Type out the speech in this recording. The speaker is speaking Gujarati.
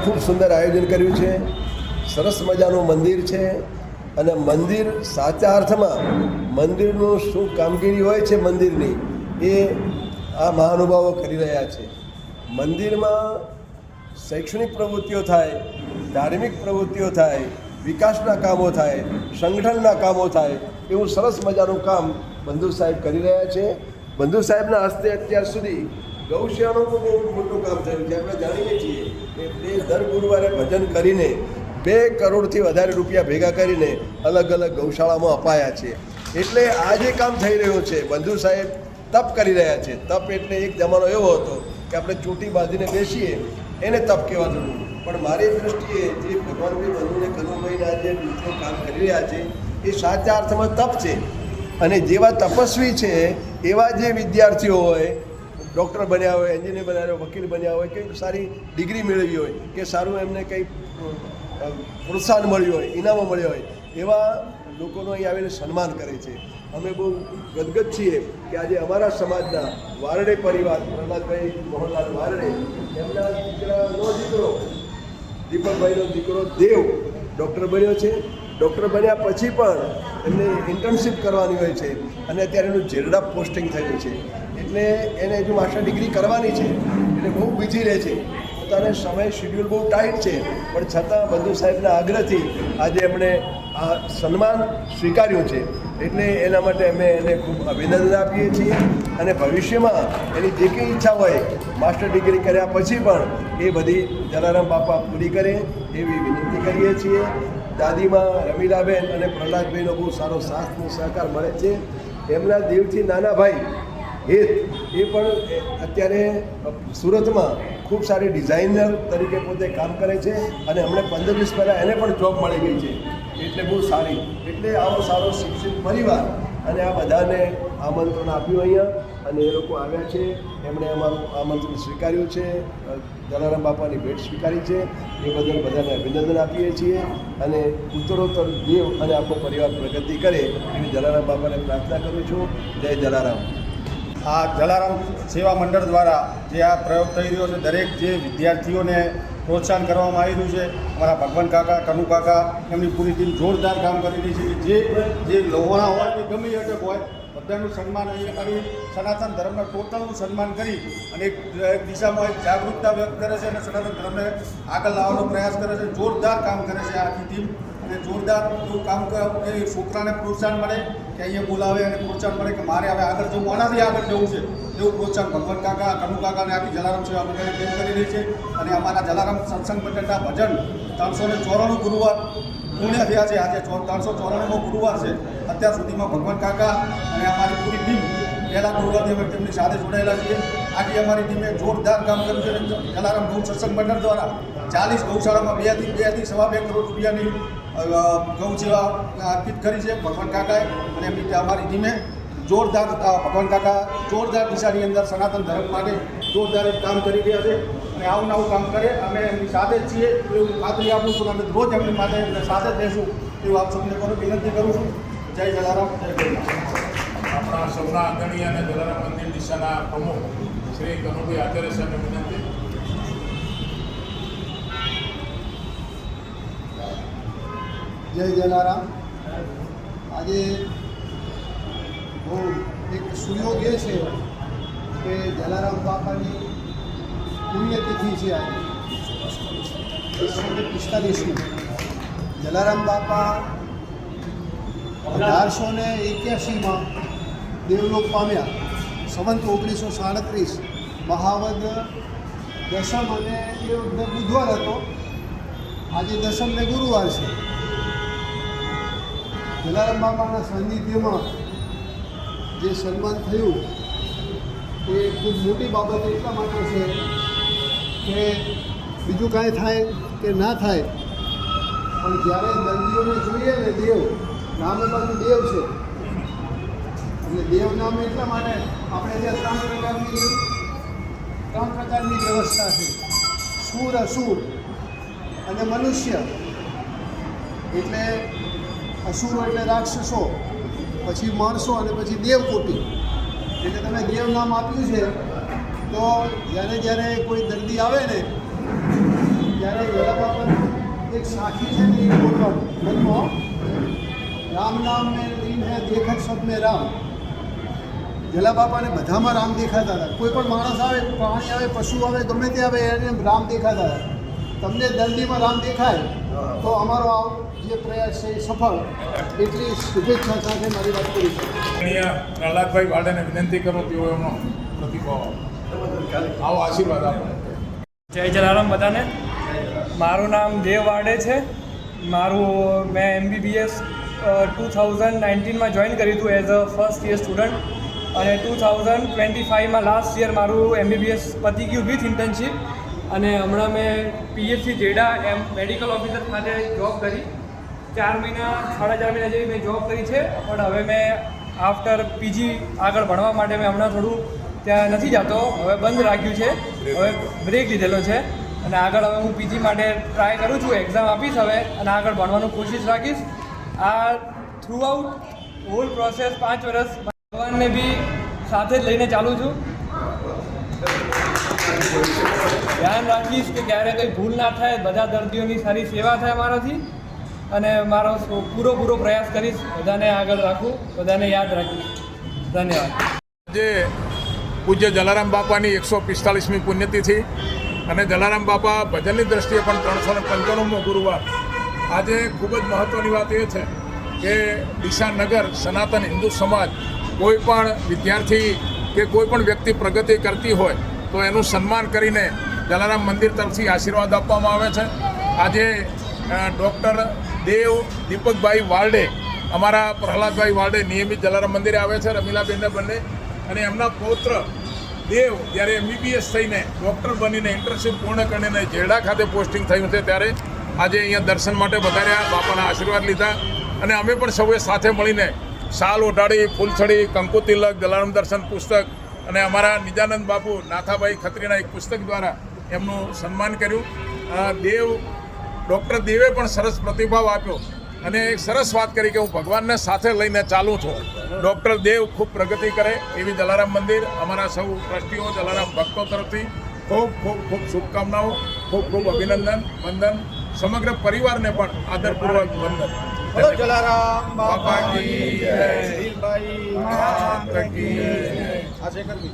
ખૂબ સુંદર આયોજન કર્યું છે. સરસ મજાનું મંદિર છે અને મંદિર સાચા અર્થમાં મંદિરનું શું કામગીરી હોય છે મંદિરની એ આ મહાનુભાવો કરી રહ્યા છે. મંદિરમાં શૈક્ષણિક પ્રવૃત્તિઓ થાય, ધાર્મિક પ્રવૃત્તિઓ થાય, વિકાસના કામો થાય, સંગઠનના કામો થાય, એવું સરસ મજાનું કામ બંધુ સાહેબ કરી રહ્યા છે. બંધુ સાહેબના હસ્તે અત્યાર સુધી ગૌશાળાનું બહુ મોટું કામ થયું છે. આપણે જાણીએ છીએ કે તે દર ગુરુવારે ભજન કરીને 2 કરોડથી વધારે રૂપિયા ભેગા કરીને અલગ અલગ ગૌશાળામાં અપાયા છે. એટલે આ જે કામ થઈ રહ્યું છે, બંધુ સાહેબ તપ કરી રહ્યા છે. તપ એટલે એક જમાનો એવો હતો કે આપણે ચૂંટી બાંધીને બેસીએ એને તપ કહેવાતું હતું. પણ મારી દૃષ્ટિએ જે ભગવાનભાઈ બંધુને કનુભાઈના જે મિત્રો કામ કરી રહ્યા છે એ સાચા અર્થમાં તપ છે. અને જેવા તપસ્વી છે એવા જે વિદ્યાર્થીઓ હોય, ડૉક્ટર બન્યા હોય, એન્જિનિયર બન્યા હોય, વકીલ બન્યા હોય, કંઈક સારી ડિગ્રી મેળવી હોય કે સારું એમને કંઈક પ્રોત્સાહન મળ્યું હોય, ઇનામો મળ્યા હોય, એવા લોકોનું અહીં આવીને સન્માન કરે છે. અમે બહુ ગદગદ છીએ કે આજે અમારા સમાજના વારડે પરિવાર, પ્રહલાદભાઈ મોહનલાલ વારડે, એમના દીકરાનો દીકરો દીપકભાઈનો દીકરો દેવ ડૉક્ટર બન્યો છે. ડૉક્ટર બન્યા પછી પણ એમને ઇન્ટર્નશીપ કરવાની હોય છે અને અત્યારે એનું ઝેરડા પોસ્ટિંગ થયું છે. એટલે એને હજુ માસ્ટર ડિગ્રી કરવાની છે એટલે બહુ બીજી રહે છે. પોતાને સમય શેડ્યુલ બહુ ટાઈટ છે, પણ છતાં બંધુ સાહેબના આગ્રહથી આજે એમણે આ સન્માન સ્વીકાર્યું છે. એટલે એના માટે અમે એને ખૂબ અભિનંદન આપીએ છીએ અને ભવિષ્યમાં એની જે કંઈ ઈચ્છા હોય માસ્ટર ડિગ્રી કર્યા પછી પણ એ બધી જલારામ બાપા પૂરી કરે એવી વિનંતી કરીએ છીએ. દાદીમાં રમીલાબેન અને પ્રહલાદભાઈનો બહુ સારો સાથ અને સહકાર મળે છે. એમના દેવથી નાના ભાઈ હેત એ પણ અત્યારે સુરતમાં ખૂબ સારી ડિઝાઇનર તરીકે પોતે કામ કરે છે અને હમણાં 15 દિવસ પહેલાં એને પણ જોબ મળી ગઈ છે. એટલે બહુ સારી. એટલે આવો સારો શિક્ષિત પરિવાર અને આ બધાને આમંત્રણ આપ્યું અહીંયા અને એ લોકો આવ્યા છે. એમણે અમારું આમંત્રણ સ્વીકાર્યું છે, જલારામ બાપાની ભેટ સ્વીકારી છે. એ બદલ બધાને અભિનંદન આપીએ છીએ અને ઉત્તરોત્તર દેવ અને આખો પરિવાર પ્રગતિ કરે એવી જલારામ બાપાને પ્રાર્થના કરું છું. જય જલારામ. આ જલારામ સેવા મંડળ દ્વારા જે આ પ્રયોગ થઈ રહ્યો છે, દરેક જે વિદ્યાર્થીઓને પ્રોત્સાહન કરવામાં આવી રહ્યું છે. અમારા ભગવાન કાકા, કનુ કાકા, એમની પૂરી ટીમ જોરદાર કામ કરી રહી છે. જે લોહાણા હોય કે ગમે અટક હોય બધાનું સન્માન અહીંયા કરી, સનાતન ધર્મના ટોટલનું સન્માન કરી અને એક દિશામાં એક જાગૃતતા વ્યક્ત કરે છે અને સનાતન ધર્મને આગળ લાવવાનો પ્રયાસ કરે છે. જોરદાર કામ કરે છે આખી ટીમ અને જોરદાર એવું કામ કે છોકરાને પ્રોત્સાહન મળે કે અહીંયા બોલાવે અને પ્રોત્સાહન મળે કે મારે હવે આગળ જવું, આનાથી આગળ જવું છે એવું પ્રોત્સાહન ભગવાન કાકા, કનુ કાકાને આખી જલારામ સેવા મંડળની ટીમ કરી રહી છે. અને અમારા જલારામ સત્સંગ મંડળના ભજન 394 ગુરુવાર પૂર્ણ થયા છે. આજે 394મો ગુરુવાર છે. અત્યાર સુધીમાં ભગવાન કાકા અને અમારી પૂરી ટીમ પહેલા ગુરુવારથી અમે તેમની સાથે જોડાયેલા છીએ. આજે અમારી ટીમે જોરદાર કામ કર્યું છે. જલારામ ગૌ સત્સંગ મંડળ દ્વારા 40 ગૌશાળામાં 2 થી સવા 2 કરોડ રૂપિયાની ગૌ સેવા અર્પિત કરી છે ભગવાન કાકાએ અને એમની અમારી ટીમે જોરદાર ભગવાન કાકા જોરદાર દિશાની અંદર સનાતન ધર્મ માટે જોરદાર કામ કરી રહ્યા છે અને આવું નવું કામ કરે. અમે એમની સાથે જ છીએ એવું ખાતરી આપું છું. અમે રોજ એમની માટે એમને સાથે જ રહેશું એવું આપ સૌને વિનંતી કરું છું. જય જલારામ, જય જય. આપણા સૌના આદરણીય અને જલારામ મંદિર દિશાના પ્રમુખ શ્રી કનુભાઈ આચાર્ય સાહેબને વિનંતી. જય જલારામ. આજે બહુ એક સુયોગ એ છે કે જલારામ બાપાની પુણ્યતિથિ છે આજે 1845ની. જલારામ બાપા 1881માં દેવલોક પામ્યા. સંવંત 1937 મહાવદ દસમ અને એ વખતે બુધવાર હતો. આજે દસમને ગુરુવાર છે. જલારામ બાપાના સાનિધ્યમાં જે સન્માન થયું એ ખૂબ મોટી બાબત એટલા માટે છે કે બીજું કાંઈ થાય કે ના થાય પણ જ્યારે દર્દીઓને જોઈએ ને દેવ નામે બાજુ દેવ છે એટલે દેવ નામ એટલા માટે આપણે ત્યાં 3 પ્રકારની વ્યવસ્થા છે: સુર, અસુર અને મનુષ્ય. એટલે અસુરો એટલે રાક્ષસો, પછી માણસો અને પછી દેવકોટી. એટલે તમે દેવ નામ આપ્યું છે તો જ્યારે કોઈ દર્દી આવે ને ત્યારે એક સાખી છે ને એ બોલવાનું મનમાં રામ નામ મેં લીન હે દેખત સબ મેં રામ. જલા બાપાને બધામાં રામ દેખાતા હતા. કોઈ પણ માણસ આવે, પ્રાણી આવે, પશુ આવે, ગમે તે આવે એને રામ દેખાતા હતા. તમને દર્દીમાં રામ દેખાય તો અમારો આ જે પ્રયાસ છે એ સફળ. એટલી શુભેચ્છા સાથે મારી વાત કરી છે. અહીંયા પ્રહલાદભાઈ વાડેને વિનંતી કરું તેઓ એમનો પ્રતિભાવ આવો આશીર્વાદ આપો. જય જલારામ બધાને. મારું નામ દેવ વાડે છે. મેં MBBS 2019માં જોઈન કર્યું હતું as a first year student અને 2025માં લાસ્ટ યર મારું MBBS પતી ગયું વિથ ઇન્ટર્નશીપ અને હમણાં મેં PHC જેડા મેડિકલ ઓફિસર ખાતે જોબ કરી. 4 મહિના 4.5 મહિના જેવી મેં જોબ કરી છે, પણ હવે મેં આફ્ટર PG આગળ ભણવા માટે મેં હમણાં થોડું ત્યાં નથી જતો, હવે બંધ રાખ્યું છે, હવે બ્રેક લીધેલો છે અને આગળ હવે હું PG માટે ટ્રાય કરું છું, એક્ઝામ આપીશ હવે અને આગળ ભણવાનું કોશિશ રાખીશ. આ થ્રુ આઉટ હોલ પ્રોસેસ 5 વર્ષ ભગવાનને બી સાથે જ લઈને ચાલું છું. ધ્યાન રાખીશ કે ક્યારે કંઈ ભૂલ ના થાય, બધા દર્દીઓની સારી સેવા થાય મારાથી અને મારો પૂરો પ્રયાસ કરીશ બધાને આગળ રાખું, બધાને યાદ રાખીશ. ધન્યવાદ. આજે પૂજ્ય જલારામ બાપાની 145મી પુણ્યતિથિ અને જલારામ બાપા ભજનની દ્રષ્ટિએ પણ 395મો ગુરુવાર. આજે ખૂબ જ મહત્ત્વની વાત એ છે કે દિશાનગર સનાતન હિન્દુ સમાજ કોઈ પણ વિદ્યાર્થી કે કોઈ પણ વ્યક્તિ પ્રગતિ કરતી હોય તો એનું સન્માન કરીને જલારામ મંદિર તરફથી આશીર્વાદ આપવામાં આવે છે. આજે ડૉક્ટર દેવ દીપકભાઈ વાલડે, અમારા પ્રહલાદભાઈ વાલડે નિયમિત જલારામ મંદિરે આવે છે, રમીલાબેનને બંને, અને એમના પૌત્ર દેવ જ્યારે MBBS થઈને ડૉક્ટર બનીને ઇન્ટર્નશીપ પૂર્ણ કરીને જેડા ખાતે પોસ્ટિંગ થયું છે ત્યારે આજે અહીંયા દર્શન માટે વધાર્યા, બાપાના આશીર્વાદ લીધા અને અમે પણ સૌએ સાથે મળીને શાલ ઓઢાડી, ફૂલછડી, કંકુ તિલક, જલારામ દર્શન પુસ્તક અને અમારા નિજાનંદ બાપુ નાથાભાઈ ખત્રીના એક પુસ્તક દ્વારા એમનું સન્માન કર્યું. ડૉક્ટર દેવે પણ સરસ પ્રતિભાવ આપ્યો અને એક સરસ વાત કરી કે હું ભગવાનને સાથે લઈને ચાલું છું. ડૉક્ટર દેવ ખૂબ પ્રગતિ કરે એવી જલારામ મંદિર અમારા સૌ ટ્રસ્ટીઓ, જલારામ ભક્તો તરફથી ખૂબ શુભકામનાઓ, ખૂબ અભિનંદન, વંદન. સમગ્ર પરિવારને પણ આદરપૂર્વક વંદન. જલારામ બાપા કી જય. દિલભાઈ માતા કી જય. આજે કરવી